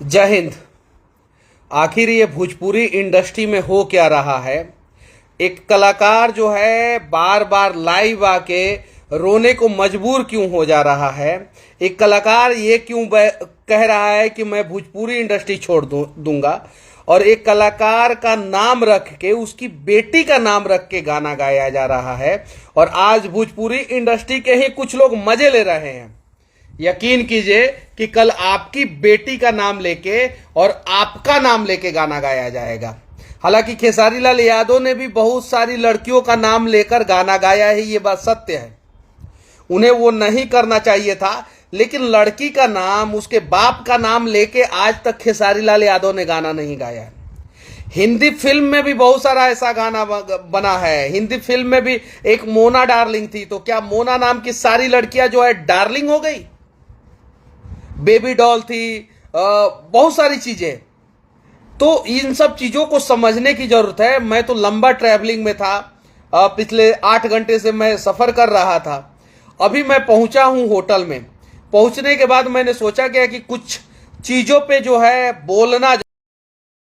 जय हिंद। आखिर ये भोजपुरी इंडस्ट्री में हो क्या रहा है। एक कलाकार जो है बार बार लाइव आके रोने को मजबूर क्यों हो जा रहा है। एक कलाकार ये क्यों कह रहा है कि मैं भोजपुरी इंडस्ट्री छोड़ दूंगा, और एक कलाकार का नाम रख के, उसकी बेटी का नाम रख के गाना गाया जा रहा है। और आज भोजपुरी इंडस्ट्री के ही कुछ लोग मजे ले रहे हैं। यकीन कीजिए कि कल आपकी बेटी का नाम लेके और आपका नाम लेके गाना गाया जाएगा। हालांकि खेसारी लाल यादव ने भी बहुत सारी लड़कियों का नाम लेकर गाना गाया है, ये बात सत्य है। उन्हें वो नहीं करना चाहिए था, लेकिन लड़की का नाम, उसके बाप का नाम लेके आज तक खेसारी लाल यादव ने गाना नहीं गाया है। हिंदी फिल्म में भी बहुत सारा ऐसा गाना बना है। हिंदी फिल्म में भी एक मोना डार्लिंग थी, तो क्या मोना नाम की सारी लड़कियां जो है डार्लिंग हो गई? बेबी डॉल थी, बहुत सारी चीजें। तो इन सब चीजों को समझने की जरूरत है। मैं तो लंबा ट्रैवलिंग में था, पिछले 8 घंटे से मैं सफर कर रहा था। अभी मैं पहुंचा हूं होटल में। पहुंचने के बाद मैंने सोचा क्या कि कुछ चीजों पे जो है बोलना